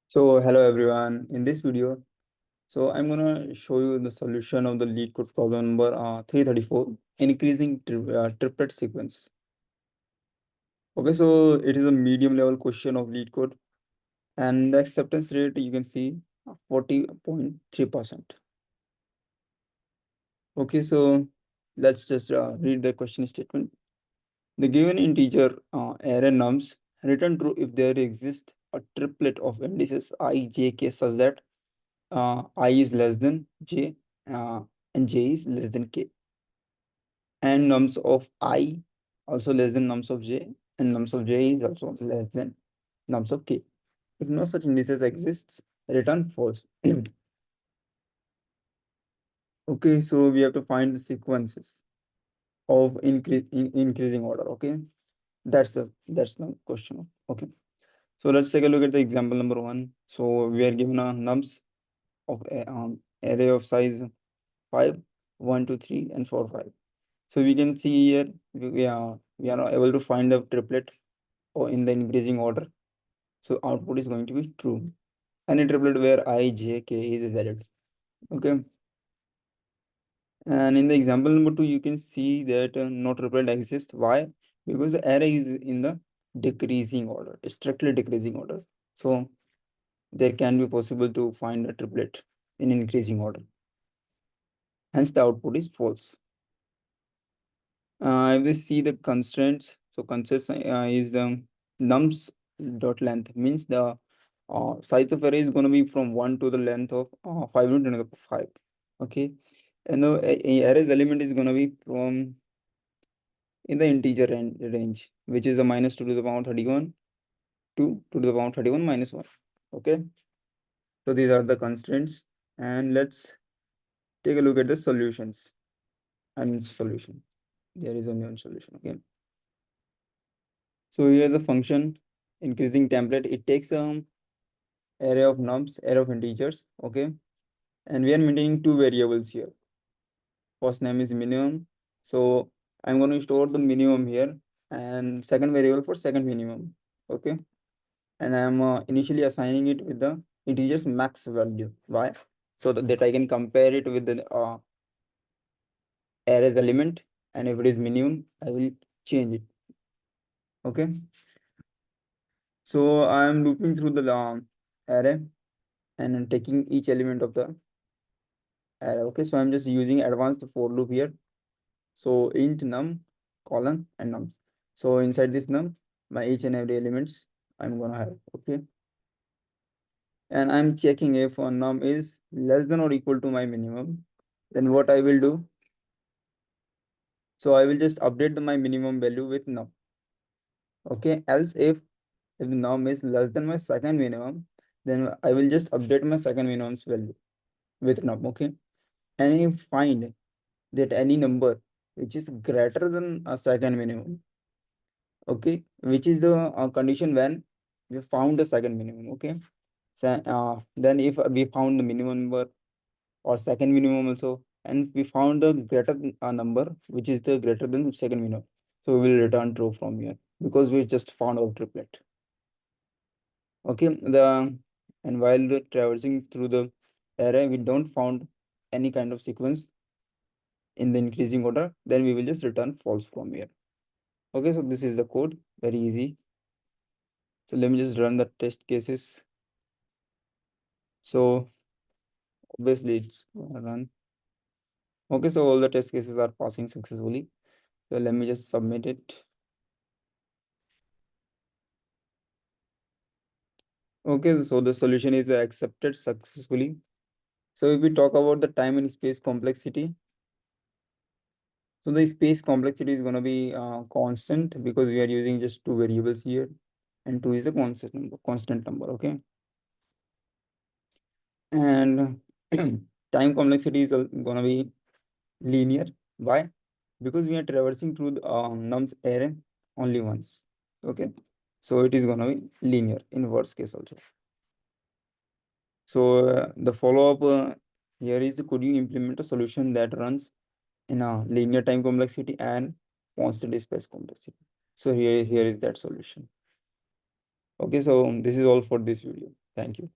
So hello everyone. In this video, I'm gonna show you the solution of the lead code problem number 334, increasing triplet sequence. Okay, so it is a medium level question of lead code, and the acceptance rate you can see 40.3%. Okay, so let's just read the question statement. The given integer array nums return true if there exists a triplet of indices I, j, k such that I is less than j uh, and j is less than k, and nums of I also less than nums of j, and nums of j is also less than nums of k. If no such indices exists, return false. Okay, so we have to find the sequences of increasing order. Okay, that's the question. Okay, so let's take a look at the example number one. So we are given a nums of a array of size 5, 1, 2, 3, and 4, 5. So we can see here we are not able to find the triplet or in the increasing order. So output is going to be true. Any triplet where I, j, k is valid. Okay. And in the example number two, you can see that no triplet exists. Why? Because the array is in the decreasing order, strictly decreasing order. So there can be possible to find a triplet in increasing order. Hence the output is false. If we see the constraints, so constraints is the nums dot length means the size of array is going to be from 1 to the length of 5 to the 10 to the 5. Okay, and the array's element is going to be from in the integer range, which is the minus 2 to the power 31 to the power 31 minus 1. Okay, so these are the constraints, and let's take a look at the solutions. And solution, there is only one solution. Okay. So here's the function increasing template. It takes array of nums, array of integers. Okay. And we are maintaining two variables here. First name is minimum. So I'm going to store the minimum here, and second variable for second minimum. Okay. And I'm initially assigning it with the integers max value. Why? So that I can compare it with the array's element. And if it is minimum, I will change it. Okay. So I'm looping through the array and I'm taking each element of the array. Okay, so I'm just using advanced for loop here. So int num colon and nums. So inside this num, my each and every elements I'm gonna have. Okay, and I'm checking if a num is less than or equal to my minimum. Then what I will do? So I will just update my minimum value with num. Okay, else if the num is less than my second minimum, then I will just update my second minimum's value with num. Okay, and if find that any number which is greater than a second minimum, okay, which is a condition when we found the second minimum. Okay, so then if we found the minimum number or second minimum also, and we found the greater number which is the greater than second minimum, so we will return true from here because we just found our triplet. Okay, and while the traversing through the array we don't found any kind of sequence in the increasing order, then we will just return false from here. Okay, so this is the code, very easy. So let me just run the test cases. So obviously it's gonna run. Okay, so all the test cases are passing successfully. So let me just submit it. Okay, so the solution is accepted successfully. So if we talk about the time and space complexity, so the space complexity is going to be constant because we are using just two variables here, and two is a constant number. Constant number, okay. And time complexity is going to be linear. Why? Because we are traversing through the nums array only once. Okay, so it is going to be linear in worst case also. So the follow-up here is, could you implement a solution that runs in a linear time complexity and constant space complexity? So here is that solution. Okay, so this is all for this video. Thank you.